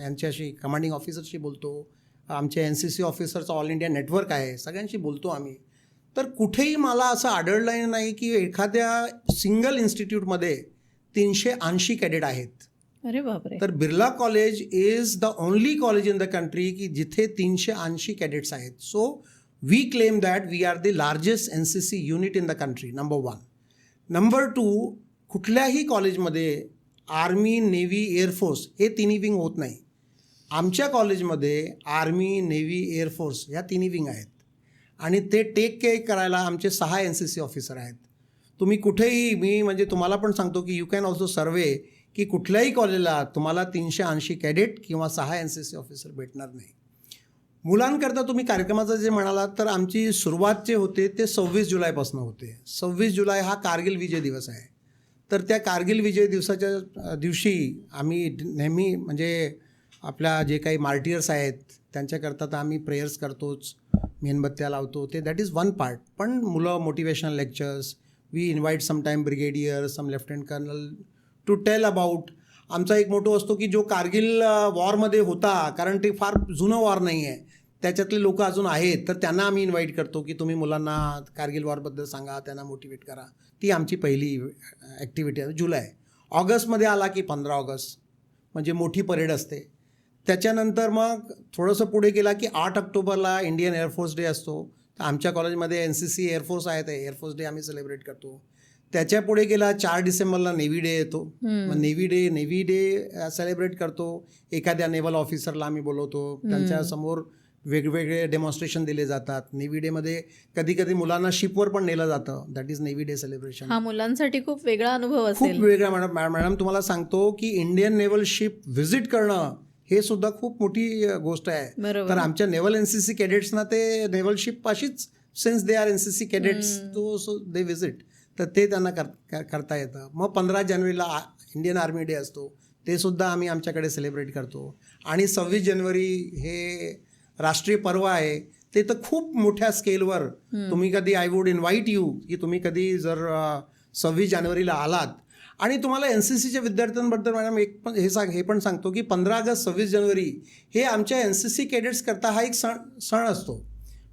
यांच्याशी कमांडिंग ऑफिसरशी बोलतो. आमचे NCC ऑफिसरचं ऑल इंडिया नेटवर्क आहे, सगळ्यांशी बोलतो आम्ही. तर कुठेही मला असं आढळलं नाही की एखाद्या सिंगल इन्स्टिट्यूटमध्ये 380 कॅडेट आहेत. अरे बापरे. तर Birla college is the only college in the country की जिथे 380 कॅडेट्स आहेत. So we claim that we are the largest NCC unit in the country, number 1. Number 2, कुठल्याही कॉलेजमध्ये आर्मी, नेव्ही, एअरफोर्स हे तिन्ही विंग होत नाही. आमच्या कॉलेजमध्ये आर्मी, नेव्ही, एअरफोर्स ह्या तिन्ही विंग आहेत आणि ते टेक केअर करायला आमचे 6 NCC ऑफिसर आहेत. तुम्ही कुठेही, मी म्हणजे तुम्हाला पण सांगतो की यू कॅन ऑल्सो सर्वे की कुठल्याही कॉलेजला तुम्हाला 380 कॅडेट किंवा 6 NCC ऑफिसर भेटणार नाही. मुलांकरता तुम्ही कार्यक्रमाचं जे म्हणालात तर आमची सुरुवात जे होते ते 26 जुलैपासून होते. 26 जुलै हा कारगिल विजय दिवस आहे. तर त्या कारगिल विजय दिवसाच्या दिवशी आम्ही नेहमी म्हणजे आपल्या जे काही मार्टियर्स आहेत त्यांच्याकरता तर आम्ही प्रेयर्स करतोच, मेणबत्त्या लावतो, ते दॅट इज वन पार्ट. पण मुलं motivational lectures, we invite sometime brigadier, some lieutenant colonel to tell about. आमचा एक मोटो असतो की जो कारगिल वॉरमध्ये होता, कारण ते फार जुनं वॉर नाही आहे, त्याच्यातले लोक अजून आहेत, तर त्यांना आम्ही इन्व्हाइट करतो की तुम्ही मुलांना कारगिल वॉरबद्दल सांगा, त्यांना मोटिवेट करा. ती आमची पहिली ॲक्टिव्हिटी आहे जुलै. ऑगस्टमध्ये आला की 15 ऑगस्ट म्हणजे मोठी परेड असते. त्याच्यानंतर मग थोडंसं पुढे गेला की 8 ऑक्टोबरला इंडियन एअरफोर्स डे असतो. तर आमच्या कॉलेजमध्ये NCC एअरफोर्स आहे, ते एअरफोर्स डे आम्ही सेलिब्रेट करतो. त्याच्या पुढे गेला 4 डिसेंबरला नेव्ही डे येतो. मग नेव्ही डे सेलिब्रेट करतो. एखाद्या नेव्हल ऑफिसरला आम्ही बोलवतो, त्यांच्यासमोर वेगवेगळे डेमॉन्स्ट्रेशन दिले जातात. नेव्ही डेमध्ये कधी कधी मुलांना शिपवर पण नेलं जातं. That is navy day celebration. हा मुलांसाठी खूप वेगळा अनुभव खूप असेल. वेगळा. मॅडम तुम्हाला सांगतो की इंडियन नेव्हल शिप व्हिजिट करणं हे सुद्धा खूप मोठी गोष्ट आहे. बरोबर. तर आमच्या नेव्हल NCC कॅडेट्सना ते नेव्हल शिप पाशीच, since they are NCC cadets, so they visit, तर ते त्यांना करता येतं. मग 15 जानेवारीला इंडियन आर्मी डे असतो, ते सुद्धा आम्ही आमच्याकडे सेलिब्रेट करतो. आणि 26 जानेवारी हे राष्ट्रीय पर्व आहे, ते तर खूप मोठ्या स्केलवर. तुम्ही कधी, आय वुड इन्व्हाइट यू की तुम्ही कधी जर 26 जानेवारीला आलात. आणि तुम्हाला NCCच्या विद्यार्थ्यांबद्दल मॅडम हे पण सांगतो की 15 ऑगस्ट 26 जानेवारी हे आमच्या NCC कॅडेट्स करता हा एक सण असतो.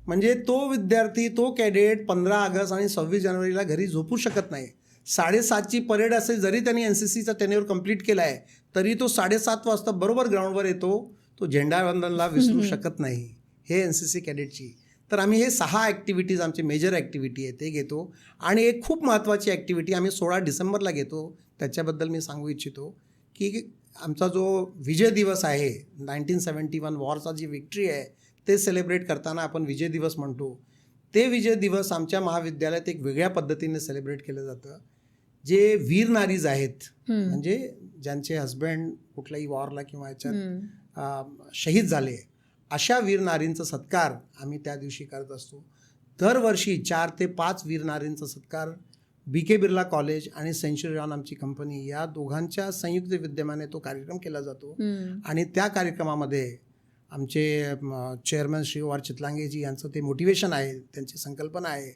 म्हणजे तो विद्यार्थी, तो कॅडेट 15 ऑगस्ट आणि 26 जानेवारीला घरी झोपू शकत नाही. 7:30ची परेड असेल, जरी त्यांनी NCCचा टेन्युअर कंप्लीट केला आहे तरी तो 7:30 वाजता बरोबर ग्राउंडवर येतो. तो झेंडावंदनला विसरू शकत नाही, हे NCC कॅडेटची. तर आम्ही हे 6 ॲक्टिव्हिटीज, आमची मेजर ॲक्टिव्हिटी आहे, ते घेतो. आणि एक खूप महत्त्वाची ॲक्टिव्हिटी आम्ही 16 डिसेंबरला घेतो. त्याच्याबद्दल मी सांगू इच्छितो की आमचा जो विजय दिवस आहे, 1971 वॉरचा जी विक्ट्री आहे, ते सेलिब्रेट करताना आपण विजय दिवस म्हणतो. ते विजय दिवस आमच्या महाविद्यालयात एक वेगळ्या पद्धतीने सेलिब्रेट केलं जातं. जे वीर नारीज आहेत, म्हणजे ज्यांचे हस्बंड कुठल्याही वॉरला किंवा याच्यात शहीद झाले, अशा वीर नारींचा सत्कार आम्ही त्या दिवशी करत असतो. दरवर्षी 4 ते 5 वीर नारींचा सत्कार BK बिर्ला कॉलेज आणि सेंचुरी रॉन आमची कंपनी या दोघांच्या संयुक्त विद्यमाने तो कार्यक्रम केला जातो. आणि त्या कार्यक्रमामध्ये आमचे चेअरमन श्री OR चितलांगेजी यांचं ते मोटिवेशन आहे, त्यांची संकल्पना आहे.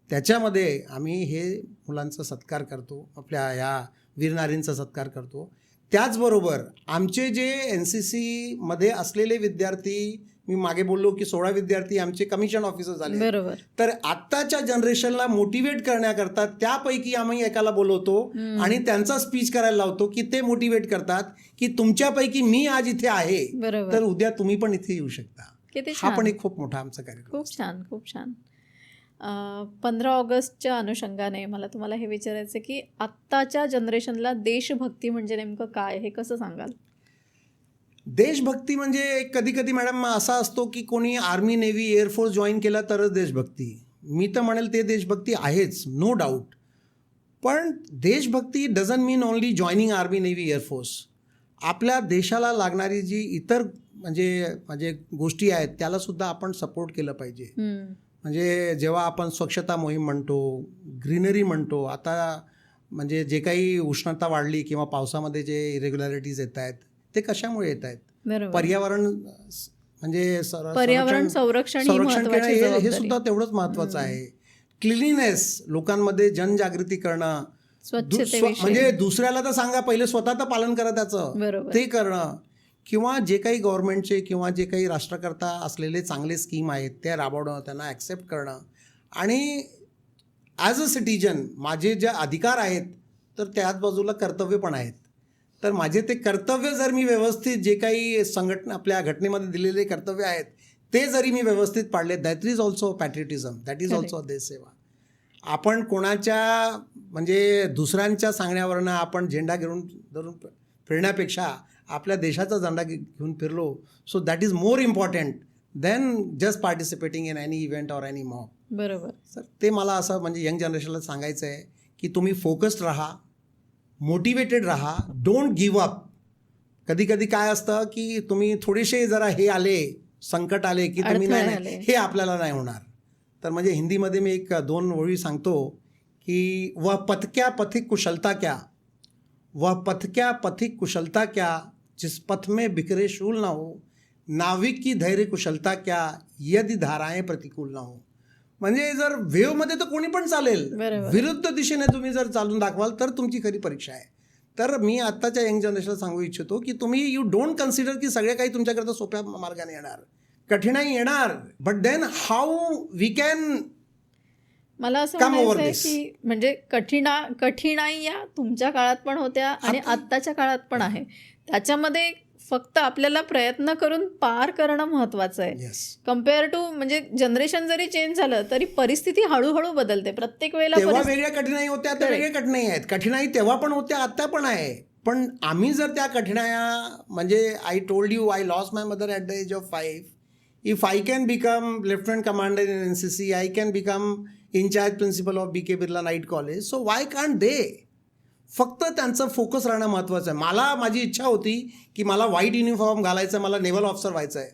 त्याच्यामध्ये आम्ही हे मुलांचा सत्कार करतो, आपल्या ह्या वीर नारींचा सत्कार करतो. त्याचबरोबर आमचे जे NCCमध्ये असलेले विद्यार्थी, मी मागे बोललो की 16 विद्यार्थी आमचे कमिशन ऑफिसर झाले. बरोबर. तर आत्ताच्या जनरेशनला मोटिवेट करण्याकरता त्यापैकी आम्ही एकाला बोलवतो आणि त्यांचा स्पीच करायला लावतो की ते मोटिवेट करतात की तुमच्यापैकी मी आज इथे आहे, बरोबर. तर उद्या तुम्ही पण इथे येऊ शकता. किती हा छान. पण एक खूप मोठा आमचा कार्यक्रम. खूप छान, खूप छान. 15 ऑगस्टच्या अनुषंगाने मला तुम्हाला हे विचारायचं आहे की आत्ताच्या जनरेशनला देशभक्ती म्हणजे नेमकं काय, हे कसं सांगाल? देशभक्ती म्हणजे कधी कधी मॅडम असा असतो की कोणी आर्मी, नेव्ही, एअरफोर्स जॉईन केला तरच देशभक्ती. मी तर म्हणेल ते देशभक्ती आहेच, नो डाऊट. पण देशभक्ती doesn't mean only joining army, navy, air force. आपल्या देशाला लागणारी जी इतर म्हणजे गोष्टी आहेत त्यालासुद्धा आपण सपोर्ट केलं पाहिजे. म्हणजे जेव्हा आपण स्वच्छता मोहीम म्हणतो, ग्रीनरी म्हणतो, आता म्हणजे जे काही उष्णता वाढली किंवा पावसामध्ये जे इरेग्युलॅरिटीज येत आहेत ते कशामुळे येत आहेत? पर्यावरण म्हणजे पर्यावरण संरक्षण करणं हे सुद्धा तेवढंच महत्त्वाचं आहे. क्लिनिनेस, लोकांमध्ये जनजागृती करणं, म्हणजे दुसऱ्याला तर सांगा, पहिले स्वतः तर पालन करा त्याचं, ते करणं. किंवा जे काही गव्हर्नमेंटचे किंवा जे काही राष्ट्रकर्ता असलेले चांगले स्कीम आहेत ते राबवणं, त्यांना ॲक्सेप्ट करणं. आणि ॲज अ सिटिजन माझे जे अधिकार आहेत तर त्याच बाजूला कर्तव्य पण आहेत. तर माझे ते कर्तव्य जर मी व्यवस्थित, जे काही आपल्या घटनेमध्ये दिलेले कर्तव्य आहेत ते जरी मी व्यवस्थित पाळले, that is also patriotism, that is also देशसेवा. आपण कोणाच्या म्हणजे दुसऱ्यांच्या सांगण्यावरनं आपण झेंडा धरून फिरण्यापेक्षा आपल्या देशाचा झेंडा घेऊन फिरलो, so that is more important than just participating in any event or any mob. बरोबर सर, ते मला असं म्हणजे यंग जनरेशनला सांगायचं आहे की तुम्ही फोकस्ड राहा, मोटिवेटेड राहा, डोंट गिव्ह अप. कधी कधी काय असतं की तुम्ही थोडेसे जरा हे आले, संकट आले की तुम्ही नाही, हे आपल्याला नाही होणार. तर म्हणजे हिंदीमध्ये मी 1-2 ओळी सांगतो की वह पथ क्या पथिक कुशलता क्या, वह पथ क्या पथिक कुशलता क्या, जिस पथ में बिखरे शूल ना हो, नाविक की धैर्य कुशलता क्या, यदि धाराएं प्रतिकूल ना हो. म्हणजे जर वेव्हमध्ये तर कोणी पण चालेल, विरुद्ध दिशेने तुम्ही जर चालून दाखवाल तर तुमची खरी परीक्षा आहे. तर मी आत्ताच्या यंग जनरेशनला सांगू इच्छितो की तुम्ही यू डोंट कन्सिडर की सगळे काही तुमच्याकरता सोप्या मार्गाने येणार, कठीणाई येणार, but then how we can मला असं Come over म्हणायचं आहे this. की म्हणजे कठीणाई या तुमच्या काळात पण होत्या आणि आत्ताच्या काळात पण आहे. त्याच्यामध्ये फक्त आपल्याला प्रयत्न करून पार करणं महत्त्वाचं आहे. येस. कम्पेअर टू म्हणजे जनरेशन जरी चेंज झालं तरी परिस्थिती हळूहळू बदलते. प्रत्येक वेळेला तेव्हा वेगळ्या कठीणाई होत्या, आता वेगळ्या कठीणाई आहेत. कठीणाई तेव्हा पण होत्या, आता पण आहे. पण आम्ही जर त्या कठीणाया म्हणजे I told you I lost my mother at the age of 5. If I can become lieutenant commander in NCC, I can become incharge principal of BK Birla night college. So why can't they? फक्त त्यांचं focus राहणं महत्त्वाचं आहे. माझी इच्छा होती की मला व्हाईट युनिफॉर्म घालायचं, मला नेव्हल ऑफिसर व्हायचं आहे.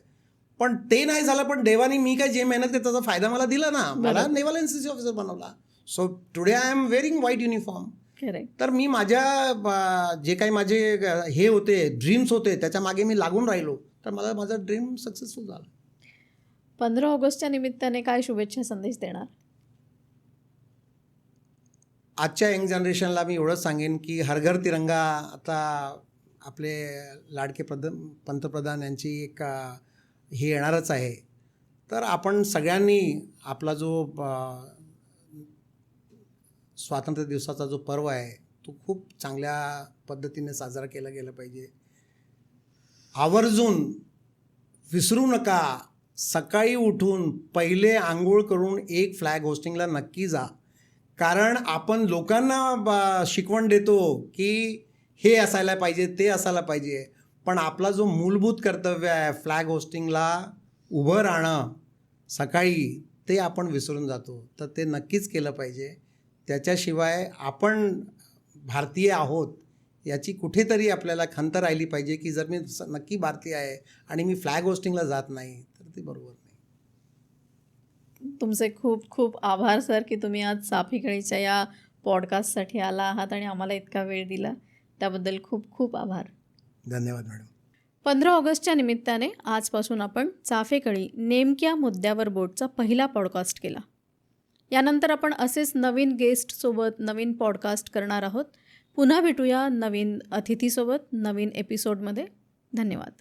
पण ते नाही झालं. पण देवानी मी काय जे मेहनत केली त्याचा फायदा मला दिला ना. मला नेव्हल NCC ऑफिसर बनवला. So today I am wearing white uniform. तर मी माझ्या जे काही माझे हे होते ड्रीम्स होते त्याच्या मागे मी लागून राहिलो, तर मला माझा ड्रीम सक्सेसफुल झाला. 15 ऑगस्टच्या निमित्ताने काय शुभेच्छा संदेश देणार? आजच्या यंग जनरेशनला मी एवढंच सांगेन की हर घर तिरंगा आता आपले लाडके पंतप्रधान यांची एक हे येणारच आहे. तर आपण सगळ्यांनी आपला जो स्वातंत्र्य दिवसाचा जो पर्व आहे तो खूप चांगल्या पद्धतीने साजरा केला गेला पाहिजे. आवर्जून विसरू नका, सकाळी उठून पहिले आंघोळ करून एक फ्लॅग होस्टिंगला नक्की जा. कारण आपण लोकांना शिकवण देतो की हे असायला पाहिजे, ते असायला पाहिजे. पण आपला जो मूलभूत कर्तव्य आहे फ्लॅग होस्टिंगला उभं राहणं सकाळी, ते आपण विसरून जातो. तर ते नक्कीच केलं पाहिजे. त्याच्याशिवाय आपण भारतीय आहोत याची कुठेतरी आपल्याला खंत राहिली पाहिजे की जर मी नक्की भारतीय आहे आणि मी फ्लॅग होस्टिंगला जात नाही तर ते बरोबर नाही. तुमचे खूप खूप आभार सर की तुम्ही आज चाफेकळीच्या या पॉडकास्टसाठी आला आहात आणि आम्हाला इतका वेळ दिला. त्याबद्दल खूप खूप आभार. धन्यवाद मॅडम. 15 ऑगस्टच्या निमित्ताने आजपासून आपण चाफेकळी नेमक्या मुद्द्यावर बोर्डचा पहिला पॉडकास्ट केला. यानंतर आपण असेच नवीन गेस्टसोबत नवीन पॉडकास्ट करणार आहोत. पुन्हा भेटूया नवीन अतिथीसोबत नवीन एपिसोडमध्ये. धन्यवाद.